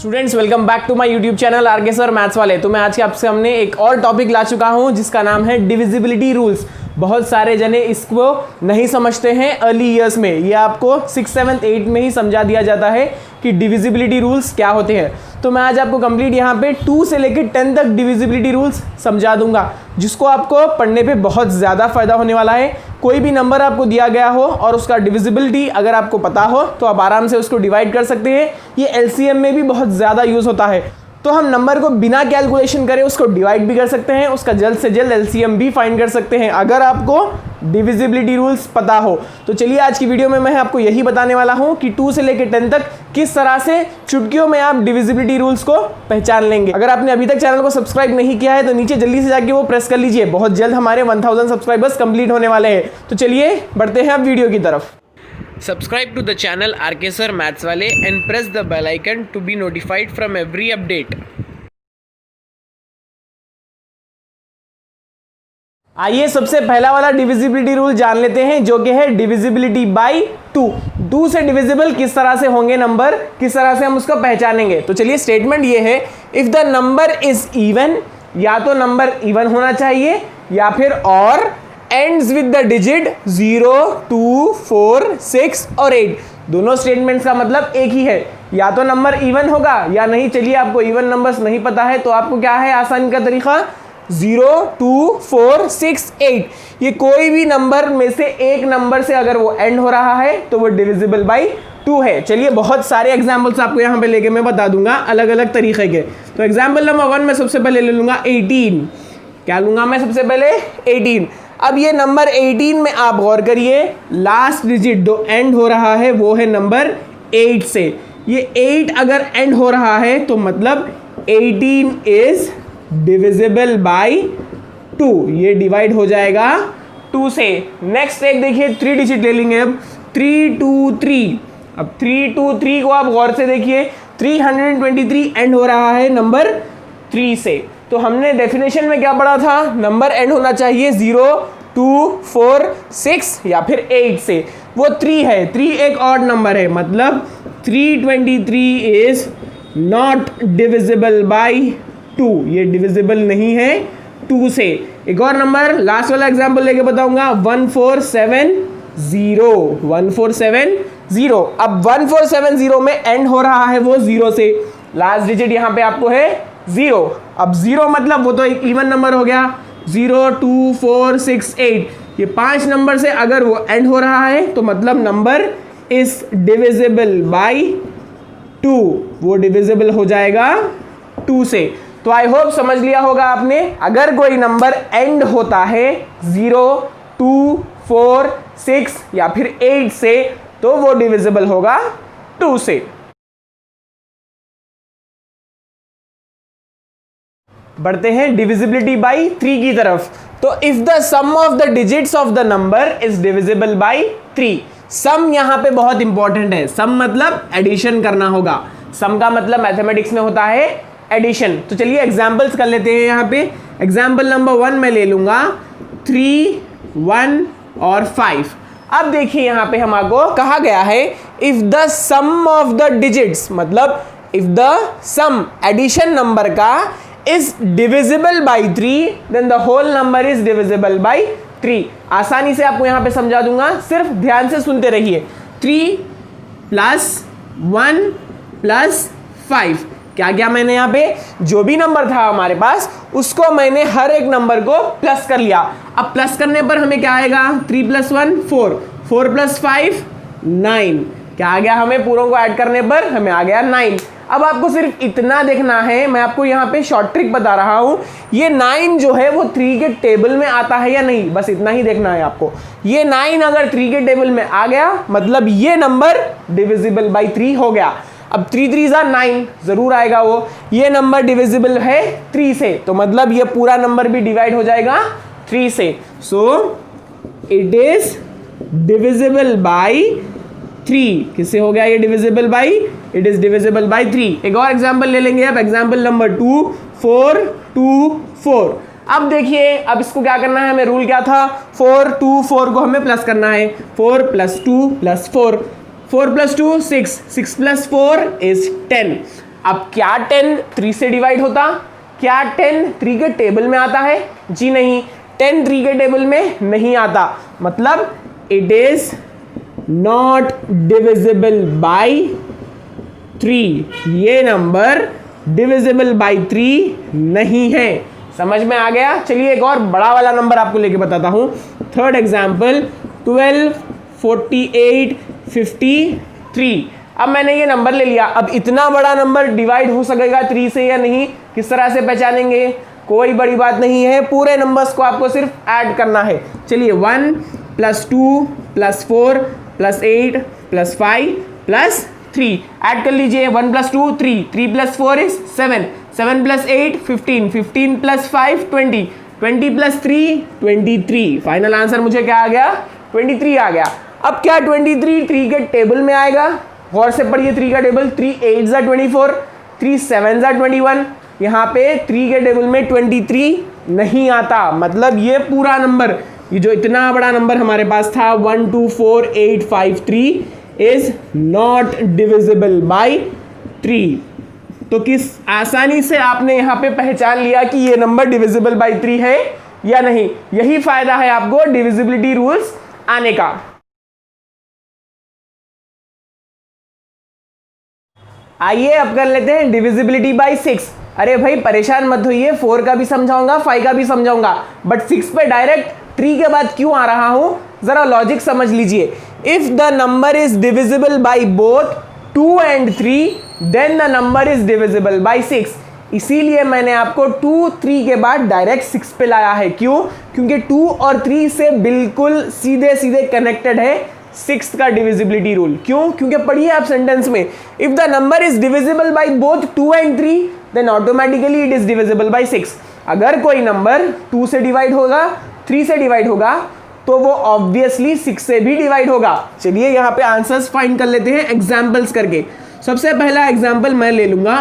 Students welcome back to my YouTube channel R K sir maths वाले। तो मैं आज के आपसे हमने एक और टॉपिक ला चुका हूं जिसका नाम है डिविजिबिलिटी रूल्स। बहुत सारे जने इसको नहीं समझते हैं अर्ली ईयर्स में, ये आपको 6, 7, 8 में ही समझा दिया जाता है कि डिविजिबिलिटी रूल्स क्या होते हैं। तो मैं आज आपको कंप्लीट यहाँ पे 2 से लेकर 10 तक डिविजिबिलिटी रूल्स समझा दूंगा, जिसको आपको पढ़ने पे बहुत ज़्यादा फायदा होने वाला है। कोई भी नंबर आपको दिया गया हो और उसका डिविजिबिलिटी अगर आपको पता हो तो आप आराम से उसको डिवाइड कर सकते हैं। ये एलसीएम में भी बहुत ज़्यादा यूज़ होता है। तो हम नंबर को बिना कैलकुलेशन करे उसको डिवाइड भी कर सकते हैं, उसका जल्द से जल्द एलसीएम भी फाइंड कर सकते हैं अगर आपको डिविजिबिलिटी रूल्स पता हो। तो चलिए आज की वीडियो में मैं आपको यही बताने वाला हूं कि 2 से लेकर 10 तक किस तरह से चुटकियों में आप डिविजिबिलिटी रूल्स को पहचान लेंगे। अगर आपने अभी तक चैनल को सब्सक्राइब नहीं किया है तो नीचे जल्दी से जाके वो प्रेस कर लीजिए। बहुत जल्द हमारे 1000 सब्सक्राइबर्स कंप्लीट होने वाले हैं। तो चलिए बढ़ते हैं अब वीडियो की तरफ। Subscribe to the channel RK Sir Maths वाले and press the bell icon to be notified from every update. आइए सबसे पहला वाला डिविजिबिलिटी रूल जान लेते हैं, जो कि है डिविजिबिलिटी बाय 2। 2 से डिविजिबल किस तरह से होंगे नंबर, किस तरह से हम उसको पहचानेंगे। तो चलिए स्टेटमेंट ये है, if the number is even, या तो नंबर इवन होना चाहिए या फिर और ends with the digit 0, 2, 4, 6 और 8। दोनों स्टेटमेंट्स का मतलब एक ही है, या तो नंबर इवन होगा या नहीं। चलिए आपको इवन नंबर्स नहीं पता है तो आपको क्या है आसानी का तरीका, 0, 2, 4, 6, 8 ये कोई भी नंबर में से एक नंबर से अगर वो एंड हो रहा है तो वो डिविजिबल बाय 2 है। चलिए बहुत सारे एग्जाम्पल्स आपको यहाँ पे लेके मैं बता दूंगा अलग अलग तरीके के। तो एग्जाम्पल नंबर 1 में सबसे पहले ले लूंगा 18। क्या लूंगा मैं सबसे पहले 18। अब ये नंबर 18 में आप गौर करिए, लास्ट डिजिट जो एंड हो रहा है वो है नंबर 8 से। ये 8 अगर एंड हो रहा है तो मतलब 18 इज डिविजिबल बाय 2, ये डिवाइड हो जाएगा 2 से। नेक्स्ट एक देखिए 3 डिजिट ले लेंगे अब, 3, 2, 3। अब 3, 2, 3 को आप गौर से देखिए, 323 एंड हो रहा है नंबर 3 से। तो हमने डेफिनेशन में क्या पढ़ा था, नंबर एंड होना चाहिए 0, 2, 4, 6 या फिर 8 से। वो 3 है, 3 एक ऑड नंबर है, मतलब 323 इज नॉट डिविजिबल बाय 2, ये डिविजिबल नहीं है 2 से। एक और नंबर लास्ट वाला एग्जांपल लेके बताऊंगा, 1470। 1470। अब 1470 में एंड हो रहा है वो 0 से, लास्ट डिजिट यहाँ पे आपको है 0। अब 0 मतलब वो तो एक इवन नंबर हो गया, 0, 2, 4, 6, 8 ये 5 नंबर से अगर वो एंड हो रहा है तो मतलब नंबर इज डिविजिबल बाय 2, वो डिविजिबल हो जाएगा 2 से। तो आई होप समझ लिया होगा आपने, अगर कोई नंबर एंड होता है 0, 2, 4, 6 या फिर 8 से तो वो डिविजिबल होगा 2 से। बढ़ते हैं डिविजिबिलिटी बाय 3 की तरफ। तो if the sum of the digits of the number is divisible by 3। Sum यहाँ पे बहुत इंपॉर्टेंट है। सम मतलब एडिशन करना होगा। सम का मतलब मैथमेटिक्स में होता है एडिशन। तो चलिए एग्जांपल्स कर लेते हैं। यहाँ पे एग्जांपल नंबर 1 में ले लूंगा 3, 1 और 5। अब देखिए यहाँ पे हमको कहा गया है if the sum of the digits, मतलब if the sum addition number का is divisible by 3 then the whole number is divisible by 3। आसानी से आपको यहां पे समझा दूंगा, सिर्फ ध्यान से सुनते रहिए। 3 + 1 + 5 क्या क्या मैंने यहाँ पे जो भी नंबर था हमारे पास उसको मैंने हर एक नंबर को प्लस कर लिया। अब प्लस करने पर हमें क्या आएगा, 3 + 1 4, 4 + 5 9। क्या आ गया, हमें पूरों को ऐड करने पर हमें आ गया 9। अब आपको सिर्फ इतना देखना है, मैं आपको यहाँ पे शॉर्ट ट्रिक बता रहा हूँ, ये 9 जो है वो 3 के टेबल में आता है या नहीं, बस इतना ही देखना है आपको। ये 9 अगर 3 के टेबल में आ गया मतलब ये नंबर डिविजिबल बाय 3 हो गया। अब 3 3 = 9 जरूर आएगा वो, ये नंबर डिविजिबल है 3 से, तो मतलब ये पूरा नंबर भी डिवाइड हो जाएगा 3 से। So it is divisible by 3। किससे हो गया ये divisible by, it is divisible by 3। एक और एग्जांपल ले लेंगे अब, एग्जांपल नंबर 2, 4, 2, 4। अब देखिए अब इसको क्या करना है, हमें रूल क्या था, 4, 2, 4 को हमें प्लस करना है। 4 + 2 + 4, 4 + 2 6, 6 + 4 is 10। अब क्या 10 3 से डिवाइड होता? क्या 10 3 के टेबल में आता है? जी नहीं, 10 3 के टेबल में नहीं आता, मतलब it is not divisible by 3। ये नंबर डिविजिबल बाय 3 नहीं है। समझ में आ गया? चलिए एक और बड़ा वाला नंबर आपको लेके बताता हूं। Third example 12 48 53। अब मैंने ये नंबर ले लिया। अब इतना बड़ा नंबर डिवाइड हो सकेगा 3 से या नहीं, किस तरह से पहचानेंगे? कोई बड़ी बात नहीं है, पूरे नंबर्स को आपको सिर्फ ऐड करना है। चलिए 1 + 2 + 4 + 8 + 5 + 3 ऐड कर लीजिए। 1 + 2 3 3 + 4 इज 7 7 + 8 15 15 + 5 20 20 + 3 23। फाइनल आंसर मुझे क्या आ गया? 23 आ गया। अब क्या 23 3 के टेबल में आएगा? गौर से पढ़िए 3 का टेबल। 3 8 = 24 3 7 = 21। यहाँ पे 3 के टेबल में 23 नहीं आता, मतलब ये पूरा नंबर, ये जो इतना बड़ा नंबर हमारे पास था 1 2 4 8 5 3 इज नॉट डिविजिबल बाय 3। तो किस आसानी से आपने यहाँ पे पहचान लिया कि ये नंबर डिविजिबल बाय 3 है या नहीं। यही फायदा है आपको डिविजिबिलिटी रूल्स आने का। आइए अब कर लेते हैं डिविजिबिलिटी बाय 6। अरे भाई परेशान मत होइए, 4 का भी समझाऊंगा 5 का भी समझाऊंगा, बट 6 पे डायरेक्ट 3 के बाद क्यों आ रहा हूं, जरा लॉजिक समझ लीजिए। If the number is divisible by both 2 and 3 then the number is divisible by 6। इसीलिए मैंने आपको 2 3 के बाद डायरेक्ट 6 पे लाया है। क्यों? क्योंकि 2 और 3 से बिल्कुल सीधे सीधे कनेक्टेड है 6 का डिविजिबिलिटी रूल। क्यों? क्योंकि पढ़िए आप सेंटेंस में, if the number is divisible by both 2 and 3 then automatically it is divisible by 6। अगर कोई नंबर 2 से डिवाइड होगा 3 से डिवाइड होगा तो वो ऑब्वियसली 6 से भी डिवाइड होगा। चलिए यहाँ पे आंसर्स फाइंड कर लेते हैं एग्जाम्पल्स करके। सबसे पहला एग्जाम्पल मैं ले लूंगा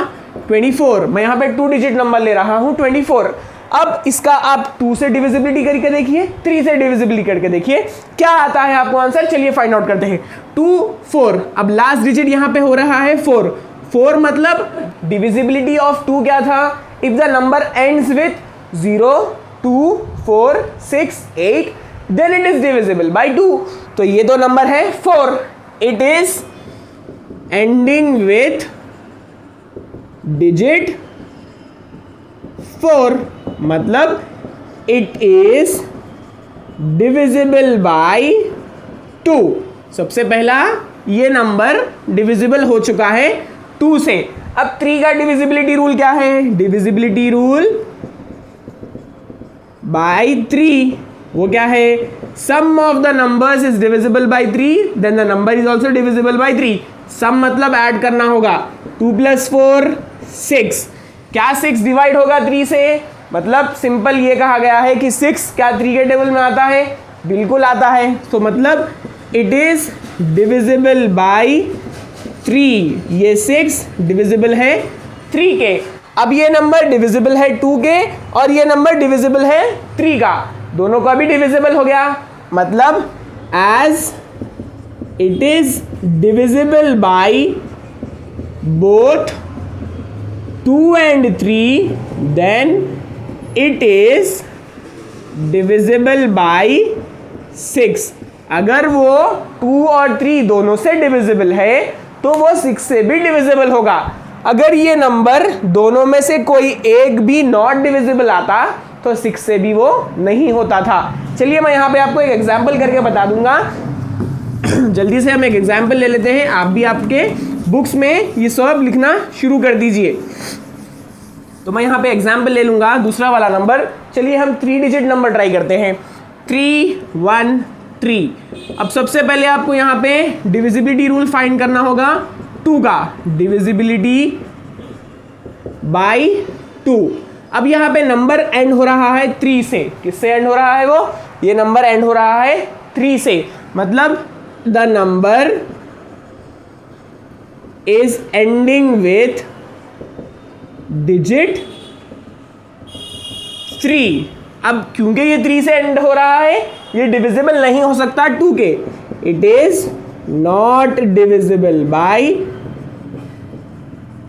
24। मैं यहाँ पे 2 डिजिट नंबर ले रहा हूँ 24। अब इसका आप 2 से डिविजिबिलिटी करके देखिए, 3 से डिविजिबिलिटी करके देखिए, क्या आता है आपको आंसर। चलिए फाइंड आउट करते हैं। 2 4। अब लास्ट डिजिट यहाँ पे हो रहा है 4 4, मतलब डिविजिबिलिटी ऑफ 2 क्या था? If the number ends with 0 2 4 6 8 then it is divisible by 2। तो ये दो नंबर है 4, it is ending with digit 4, मतलब इट इज डिविजिबल बाय 2। सबसे पहला ये नंबर डिविजिबल हो चुका है 2 से। अब 3 का डिविजिबिलिटी रूल क्या है? डिविजिबिलिटी रूल बाय 3 वो क्या है? Sum of the numbers is divisible by 3 then the number is also divisible by 3। Sum मतलब ऐड करना होगा। 2 + 4 6। क्या 6 डिवाइड होगा 3 से? मतलब सिंपल ये कहा गया है कि 6 क्या 3 के टेबल में आता है? बिल्कुल आता है। तो मतलब इट इज डिविजिबल बाय 3। ये 6 डिविजिबल है 3 के। अब ये नंबर डिविजिबल है 2 के और ये नंबर डिविजिबल है 3 का, दोनों का भी डिविजिबल हो गया। मतलब as it is divisible by both 2 and 3 then it is divisible by 6। अगर वो 2 और 3 दोनों से डिविजिबल है तो वो 6 से भी डिविजिबल होगा। अगर ये नंबर दोनों में से कोई एक भी नॉट डिविजिबल आता तो 6 से भी वो नहीं होता था। चलिए मैं यहाँ पे आपको एक एग्जाम्पल करके बता दूंगा। जल्दी से हम एक एग्जाम्पल ले लेते हैं। आप भी आपके बुक्स में ये सब लिखना शुरू कर दीजिए। तो मैं यहाँ पे एग्जाम्पल ले लूंगा दूसरा वाला नंबर। चलिए हम 3 डिजिट नंबर ट्राई करते हैं। 3 1 3। अब सबसे पहले आपको यहाँ पे डिविजिबिलिटी रूल फाइंड करना होगा 2 का, डिविजिबिलिटी बाय 2। अब यहाँ पे नंबर एंड हो रहा है 3 से। किससे एंड हो रहा है वो? ये नंबर एंड हो रहा है 3 से, मतलब the number is ending with digit 3। अब क्योंकि ये 3 से एंड हो रहा है, ये डिविजिबल नहीं हो सकता 2 के। It is not divisible by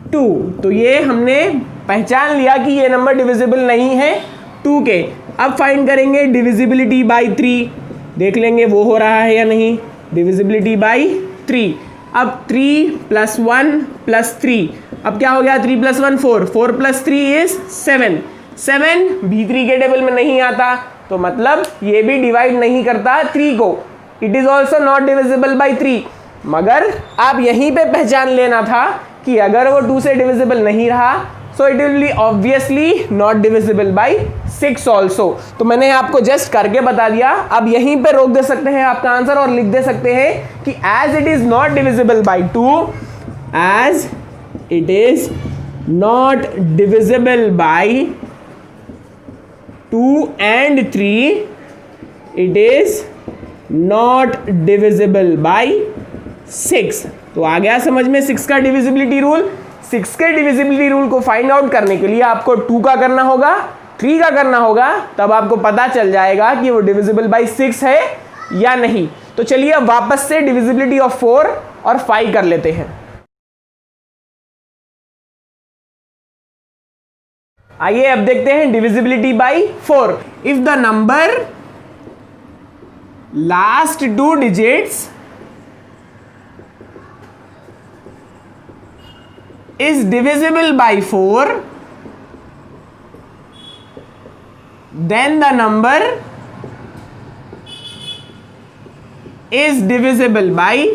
2। तो ये हमने पहचान लिया कि ये नंबर डिविजिबल नहीं है 2 के। अब फाइंड करेंगे डिविजिबिलिटी बाई 3, देख लेंगे वो हो रहा है या नहीं। डिविजिबिलिटी बाई 3, अब 3 + 1 + 3, अब क्या हो गया 3 + 1 4, 4 + 3 इज 7, 7 भी 3 के टेबल में नहीं आता, तो मतलब ये भी डिवाइड नहीं करता 3 को। It is also not divisible by 3। मगर आप यहीं पे पहचान लेना था कि अगर वो 2 से डिविजिबल नहीं रहा so it will be obviously not divisible by 6 also. तो मैंने आपको जस्ट करके बता दिया। अब यहीं पे रोक दे सकते हैं आपका आंसर और लिख दे सकते हैं कि as it is not divisible by 2, as it is not divisible by 2 and 3, it is not divisible by 6। तो आ गया समझ में 6 का डिविजिबिलिटी रूल। 6 के डिविजिबिलिटी रूल को फाइंड आउट करने के लिए आपको 2 का करना होगा, 3 का करना होगा, तब आपको पता चल जाएगा कि वो डिविजिबल बाई 6 है या नहीं। तो चलिए अब वापस से डिविजिबिलिटी ऑफ 4 और 5 कर लेते हैं। आइए अब देखते हैं divisibility by 4। If the number last 2 digits is divisible by 4, then the number is divisible by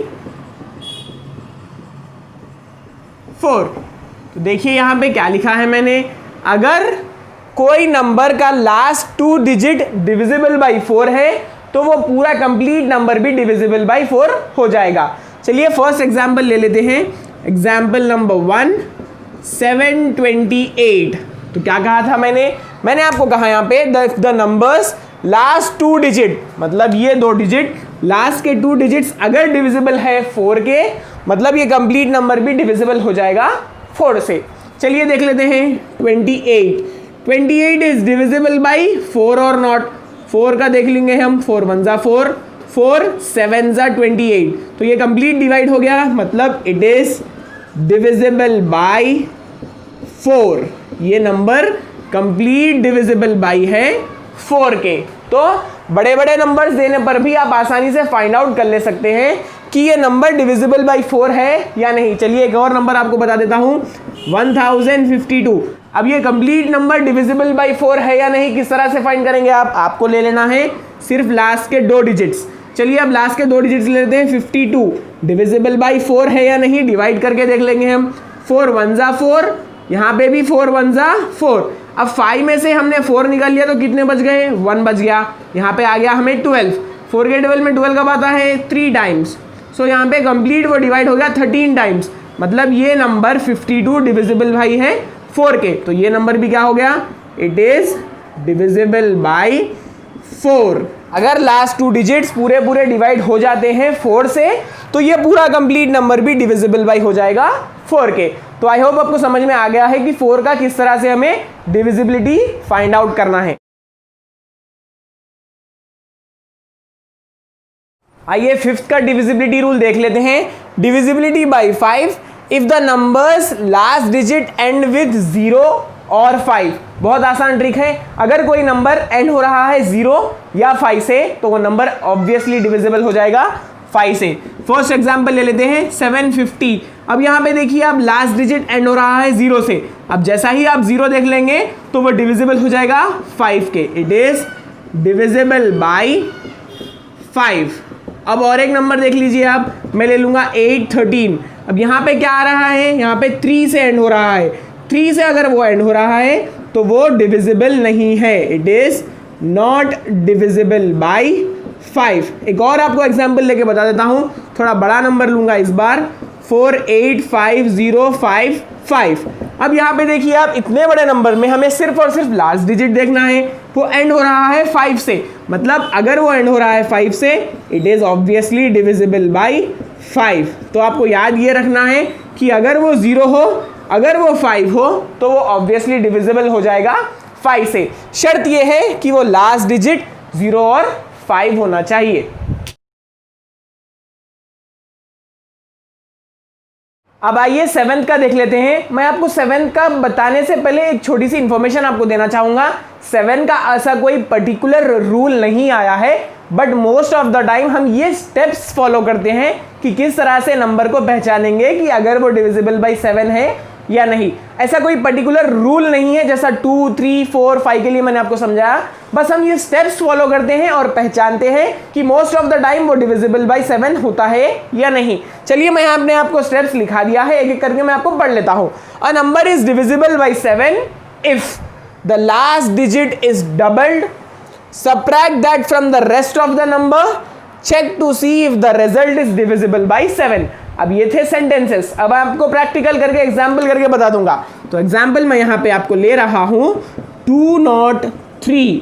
4। तो देखिए यहां पे क्या लिखा है मैंने, अगर कोई नंबर का लास्ट 2 डिजिट डिविजिबल बाई 4 है तो वो पूरा कंप्लीट नंबर भी डिविजिबल बाई 4 हो जाएगा। चलिए फर्स्ट एग्जांपल ले लेते हैं। Example number 1, 728। तो क्या कहा था मैंने आपको कहा यहाँ पे द नंबर्स लास्ट 2 डिजिट, मतलब ये 2 डिजिट लास्ट के 2 डिजिट्स अगर डिविजिबल है 4 के, मतलब ये कंप्लीट नंबर भी डिविजिबल हो जाएगा 4 से। चलिए देख लेते हैं 28 इज डिविजिबल बाई 4 और नॉट। 4 का देख लेंगे हम, 4 1 ज़ा 4, 4 7 ज़ा 28, तो ये कंप्लीट डिवाइड हो गया, मतलब इट इज डिविजिबल बाई 4। ये नंबर कंप्लीट डिविजिबल बाई है 4 के। तो बड़े बड़े नंबर्स देने पर भी आप आसानी से फाइंड आउट कर ले सकते हैं कि ये नंबर डिविजिबल बाई 4 है या नहीं। चलिए एक और नंबर आपको बता देता हूं, 1052। अब ये कंप्लीट नंबर डिविजिबल बाई 4 है या नहीं, किस तरह से फाइंड करेंगे आपको ले लेना है सिर्फ लास्ट के 2 डिजिट्स। चलिए अब लास्ट के 2 डिजिट्स ले लेते हैं। 52 डिविजिबल बाई 4 है या नहीं, डिवाइड करके देख लेंगे हम। 4 1 ज़ा 4, यहाँ पे भी 4 1 ज़ा 4। अब 5 में से हमने 4 निकाल लिया तो कितने बच गए, 1 बच गया। यहाँ पे आ गया हमें 12, 4 के टेबल में 12 कब आता है 3 टाइम्स। सो यहाँ पे कंप्लीट वो डिवाइड हो गया 13 टाइम्स, मतलब ये नंबर 52 डिविजिबल बाई है 4 के। तो ये नंबर भी क्या हो गया, इट इज डिविजिबल बाई 4। अगर लास्ट 2 डिजिट्स पूरे डिवाइड हो जाते हैं 4 से, तो ये पूरा कंप्लीट नंबर भी डिविजिबल बाई हो जाएगा 4 के। तो आई होप आपको समझ में आ गया है कि 4 का किस तरह से हमें डिविजिबिलिटी फाइंड आउट करना है। आइए 5th का डिविजिबिलिटी रूल देख लेते हैं। Divisibility by 5 if the numbers last digit and with 0 और 5। बहुत आसान ट्रिक है, अगर कोई नंबर एंड हो रहा है 0 या 5 से तो वो नंबर ऑब्वियसली डिविजिबल हो जाएगा 5 से। फर्स्ट एग्जांपल ले लेते हैं 750। अब यहाँ पे देखिए आप लास्ट डिजिट एंड हो रहा है 0 से, अब जैसा ही आप 0 देख लेंगे तो वो डिविजिबल हो जाएगा 5 के। It is divisible by 5। अब और एक नंबर देख लीजिए आप, मैं ले लूँगा 813। अब यहाँ पे क्या आ रहा है, यहाँ पे 3 से एंड हो रहा है। 3 से अगर वो एंड हो रहा है तो वो डिविजिबल नहीं है, it is not divisible by 5। एक और आपको एग्जाम्पल लेके बता देता हूँ, थोड़ा बड़ा नंबर लूँगा इस बार, 48505। अब यहाँ पे देखिए आप, इतने बड़े नंबर में हमें सिर्फ और सिर्फ लास्ट डिजिट देखना है, वो एंड हो रहा है 5 से, मतलब अगर वो एंड हो रहा है 5 से it is obviously divisible by 5। तो आपको याद ये रखना है कि अगर वो 0 हो, अगर वो 5 हो तो वो ऑब्वियसली डिविजिबल हो जाएगा 5 से। शर्त ये है कि वो लास्ट डिजिट 0 और 5 होना चाहिए। अब आइए 7th का देख लेते हैं। मैं आपको 7th का बताने से पहले एक छोटी सी इंफॉर्मेशन आपको देना चाहूंगा। 7 का ऐसा कोई पर्टिकुलर रूल नहीं आया है, but most of the time हम ये स्टेप्स फॉलो करते हैं कि किस तरह से नंबर को पहचानेंगे कि अगर वो डिविजिबल बाई 7 है या नहीं। ऐसा कोई पर्टिकुलर रूल नहीं है, जैसा 2, 3, 4, 5 के लिए मैंने आपको समझाया। बस हम ये स्टेप्स फॉलो करते हैं और पहचानते हैं कि मोस्ट ऑफ द टाइम वो डिविजिबल बाई 7 होता है या नहीं। चलिए मैं आपने आपको स्टेप्स लिखा दिया है, एक एक करके मैं आपको पढ़ लेता हूं। A number is divisible by 7 if the last digit is doubled, subtract that from the rest of the number, check to see if the result is divisible by 7। अब ये थे सेंटेंसेस। अब आपको प्रैक्टिकल करके एग्जांपल करके बता दूंगा। तो एग्जांपल मैं यहाँ पे आपको ले रहा हूँ 203।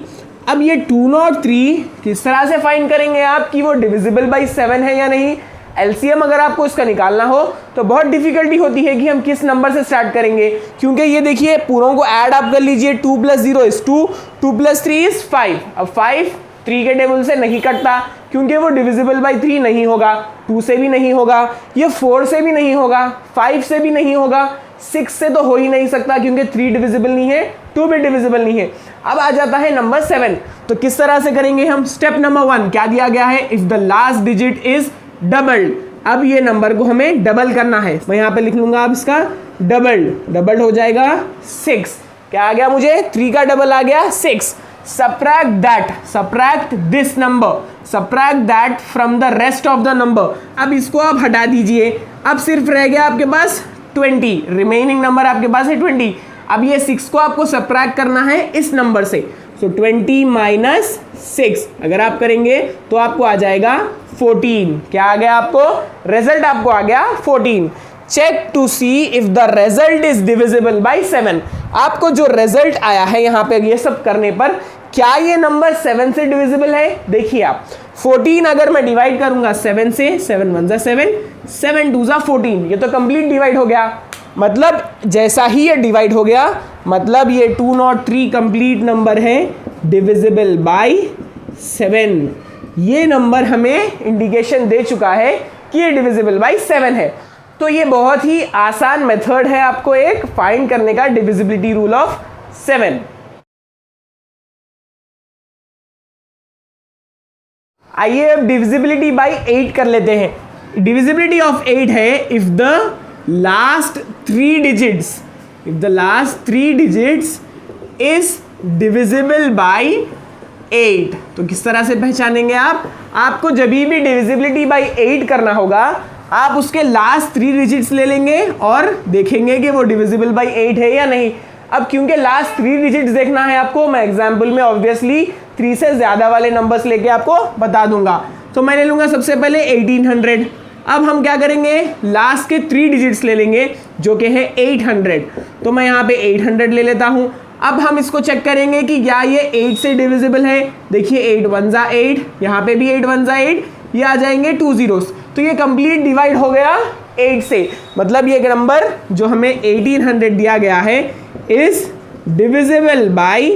अब ये 203 किस तरह से फाइंड करेंगे आप कि वो डिविजिबल बाई 7 है या नहीं। एलसीएम अगर आपको इसका निकालना हो तो बहुत डिफिकल्टी होती है कि हम किस नंबर से स्टार्ट करेंगे, क्योंकि ये देखिए पूरों को ऐड आप कर लीजिए। 2 + 0 इज 2, 2 + 3 इज 5। अब 5 3 के टेबल से नहीं कटता क्योंकि वो डिविजिबल बाई 3 नहीं होगा, 2 से भी नहीं होगा, ये 4 से भी नहीं होगा, 5 से भी नहीं होगा, 6 से तो हो ही नहीं सकता क्योंकि 3 डिविजिबल नहीं है, 2 भी डिविजिबल नहीं है। अब आ जाता है नंबर 7। तो किस तरह से करेंगे हम। स्टेप नंबर 1 क्या दिया गया है, if the last digit is doubled. अब ये नंबर को हमें डबल करना है। मैं यहाँ पे लिख लूंगा अब इसका डबल हो जाएगा 6। क्या आ गया मुझे, 3 का डबल आ गया 6। Subtract this number, subtract that from the rest of the number. अब इसको आप हटा दीजिए। अब सिर्फ रह गया आपके पास 20, रिमेनिंग नंबर आपके पास है 20। अब ये 6 को आपको सब्ट्रैक्ट करना है इस नंबर से। तो 20 - 6 अगर आप करेंगे तो आपको आ जाएगा 14। क्या आ गया आपको, रिजल्ट आपको आ गया 14। Check to see if the result is divisible by 7। आपको जो रिजल्ट आया है यहाँ पे ये सब करने पर, क्या ये नंबर 7 से डिविजिबल है। देखिए आप 14 अगर मैं डिवाइड करूंगा 7 से, 7 × 7, 7 × 14, ये तो कंप्लीट डिवाइड हो गया। मतलब जैसा ही ये डिवाइड हो गया, मतलब ये 203 कंप्लीट नंबर है डिविजिबल बाई 7। ये नंबर हमें इंडिकेशन दे चुका है कि ये डिविजिबल बाई 7 है। तो ये बहुत ही आसान मेथड है आपको एक फाइंड करने का, डिविजिबिलिटी रूल ऑफ 7। आइए अब डिविजिबिलिटी बाई 8 कर लेते हैं। डिविजिबिलिटी ऑफ 8 है if the last 3 digits is divisible by 8। तो किस तरह से पहचानेंगे आप। आपको जब भी डिविजिबिलिटी बाई 8 करना होगा, आप उसके लास्ट 3 डिजिट्स ले लेंगे और देखेंगे कि वो डिविजिबल बाई 8 है या नहीं। अब क्योंकि लास्ट 3 डिजिट्स देखना है आपको, मैं एग्जाम्पल में ऑब्वियसली 3 से ज़्यादा वाले नंबर्स लेके आपको बता दूंगा। तो मैं ले लूँगा सबसे पहले 1800। अब हम क्या करेंगे, लास्ट के 3 डिजिट्स ले लेंगे जो कि है 800। तो मैं यहाँ पे 800 ले लेता हूँ। अब हम इसको चेक करेंगे कि क्या ये 8 से डिविजिबल है। देखिए 8 × 1 = 8, यहाँ पे भी 8 × 1 = 8, ये आ जाएंगे 2 zeros। तो ये कंप्लीट डिवाइड हो गया 8 से। मतलब ये नंबर जो हमें 1800 दिया गया है इज डिविजिबल बाई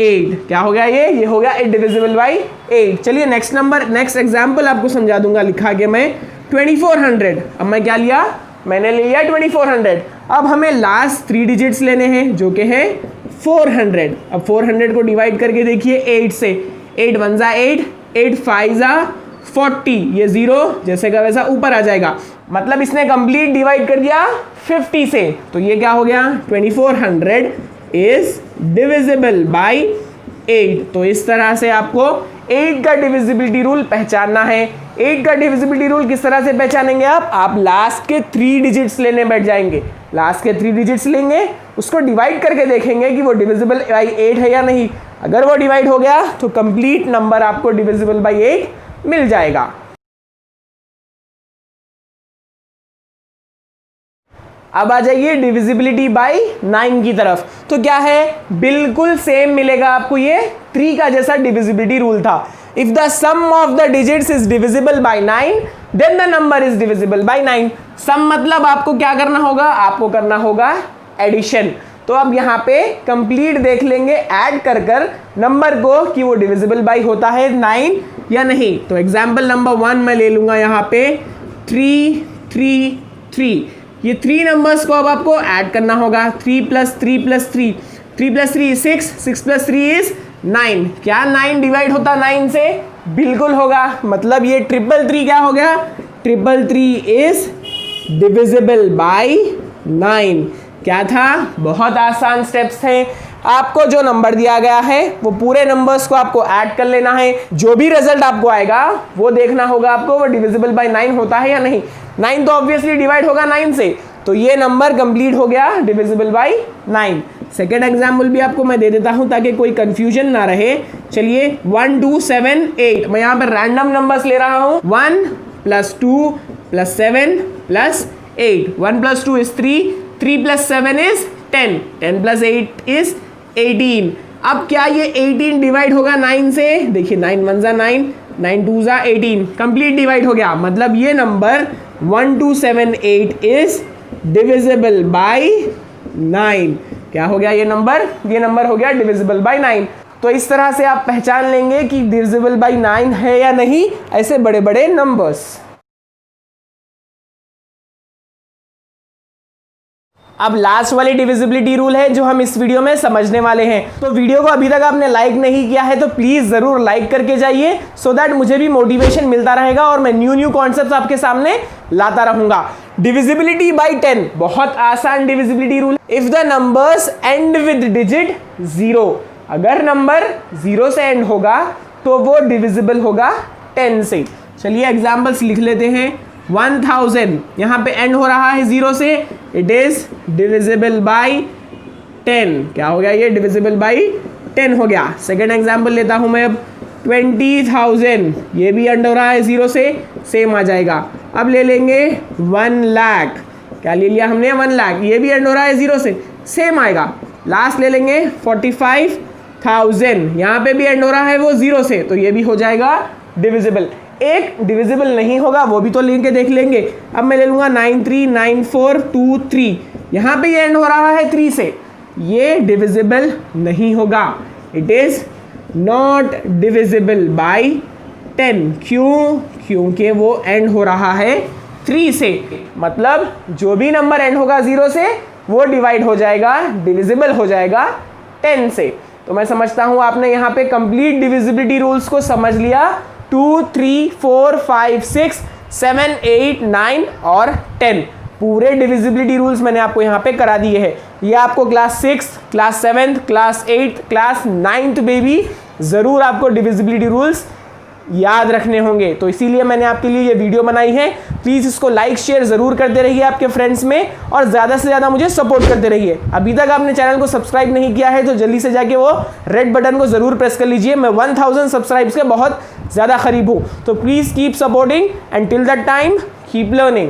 8। क्या हो गया ये हो गया डिविजिबल बाई 8। चलिए नेक्स्ट एग्जाम्पल आपको समझा दूंगा लिखा के मैं 2400। अब मैं क्या लिया, मैंने ले लिया 2400। अब हमें लास्ट 3 डिजिट्स लेने हैं जो कि है 400। अब 400 को डिवाइड करके देखिए 8 से, 8 × 1 = 8, 8 × 5 = 40, ये 0 जैसे का वैसा ऊपर आ जाएगा। मतलब इसने कंप्लीट डिवाइड कर दिया 50 से। तो ये क्या हो गया, 2400 इज डिविजिबल बाई 8। तो इस तरह से आपको 8 का डिविजिबिलिटी रूल पहचानना है। 8 का डिविजिबिलिटी रूल किस तरह से पहचानेंगे आप लास्ट के 3 डिजिट्स लेने बैठ जाएंगे। लास्ट के 3 डिजिट्स लेंगे, उसको डिवाइड करके देखेंगे कि वो डिविजिबल बाई 8 है या नहीं। अगर वो डिवाइड हो गया तो कंप्लीट नंबर आपको डिविजिबल बाई 8 मिल जाएगा। अब आ जाइए डिविजिबिलिटी बाई 9 की तरफ। तो क्या है, बिल्कुल सेम मिलेगा आपको, ये 3 का जैसा डिविजिबिलिटी रूल था। If the sum of the digits is divisible by 9 then the number is divisible by 9। Sum मतलब आपको क्या करना होगा, आपको करना होगा एडिशन। तो अब यहाँ पे कंप्लीट देख लेंगे ऐड कर नंबर को कि वो डिविजिबल बाई होता है 9 या नहीं। तो एग्जाम्पल नंबर 1 मैं ले लूंगा यहाँ पे 3, 3, 3। ये 3 नंबर्स को अब आपको ऐड करना होगा। 3 + 3 + 3, 3 + 3 is 6, 6 + 3 is 9। क्या 9 डिवाइड होता 9 से? बिल्कुल होगा। मतलब ये 333 क्या हो गया? 333 इज डिविजिबल बाय 9। क्या था? बहुत आसान स्टेप्स थे। आपको जो नंबर दिया गया है वो पूरे नंबर्स को आपको ऐड कर लेना है। जो भी रिजल्ट आपको आएगा वो देखना होगा आपको, वो डिविजिबल बाय 9 होता है या नहीं। 9 तो ऑब्वियसली डिवाइड होगा 9 से, तो ये नंबर कंप्लीट हो गया डिविजिबल बाय 9। सेकेंड एग्जाम्पल भी आपको मैं दे देता हूं ताकि कोई कंफ्यूजन ना रहे। चलिए 1 2 7 8, मैं यहाँ पर रैंडम नंबर्स ले रहा हूं। 1 + 2 + 7 + 8। 1 + 2 is 3, 3 + 7 is 10, 10 + 8 is 18। अब क्या ये 18 डिवाइड होगा 9 से? देखिए 9 1 = 9, 9 2 = 18, कंप्लीट डिवाइड हो गया। मतलब ये नंबर 1278 इज डिविजिबल बाय 9। क्या हो गया ये नंबर? ये नंबर हो गया डिविजिबल बाय 9। तो इस तरह से आप पहचान लेंगे कि डिविजिबल बाय 9 है या नहीं ऐसे बड़े बड़े नंबर्स। अब लास्ट वाली डिविजिबिलिटी रूल है जो हम इस वीडियो में समझने वाले हैं। तो वीडियो को अभी तक आपने लाइक नहीं किया है तो प्लीज जरूर लाइक करके जाइए, सो दैट मुझे भी मोटिवेशन मिलता रहेगा और मैं न्यू कॉन्सेप्ट्स आपके सामने लाता रहूंगा। डिविजिबिलिटी बाय 10 बहुत आसान divisibility rule. If the numbers and with digit 0, अगर नंबर 0 से एंड होगा तो वो डिविजिबल होगा 10 से। चलिए एग्जाम्पल्स लिख लेते हैं। 1000 यहाँ पे एंड हो रहा है 0 से, इट इज डिविजिबल बाय 10। क्या हो गया? ये डिविजिबल बाय 10 हो गया। सेकेंड एग्जाम्पल लेता हूं मैं अब। 20,000 ये भी एंड हो रहा है 0 से, सेम आ जाएगा। अब ले लेंगे 1 लाख। क्या ले लिया हमने? 1 लाख, ये भी एंड हो रहा है 0 से, सेम आएगा। लास्ट ले लेंगे 45,000, यहाँ पे भी एंड हो रहा है वो 0 से, तो ये भी हो जाएगा डिविजिबल। एक डिविजिबल नहीं होगा वो भी तो लेके देख लेंगे। अब मैं ले लूंगा 939423, यहाँ पे ये एंड हो रहा है 3 से, ये डिविजिबल नहीं होगा। It is not divisible by 10। क्यों? क्योंकि वो एंड हो रहा है 3 से। मतलब जो भी नंबर एंड होगा 0 से वो डिवाइड हो जाएगा, डिविजिबल हो जाएगा 10 से। तो मैं समझता हूं आपने यहाँ पे कंप्लीट डिविजिबिलिटी रूल्स को समझ लिया। 2 3 4 5 6 7 8 9 और 10 पूरे डिविजिबिलिटी रूल्स मैंने आपको यहाँ पे करा दिए हैं। ये आपको क्लास 6, क्लास 7, क्लास 8, क्लास 9 में भी ज़रूर आपको डिविजिबिलिटी रूल्स याद रखने होंगे। तो इसीलिए मैंने आपके लिए ये वीडियो बनाई है। प्लीज़ इसको लाइक शेयर ज़रूर करते रहिए आपके फ्रेंड्स में और ज़्यादा से ज़्यादा मुझे सपोर्ट करते रहिए। अभी तक आपने चैनल को सब्सक्राइब नहीं किया है तो जल्दी से जाके वो रेड बटन को ज़रूर प्रेस कर लीजिए। मैं 1000 सब्सक्राइब्स के बहुत ज़्यादा करीब हूँ। तो please keep supporting and till that time keep learning.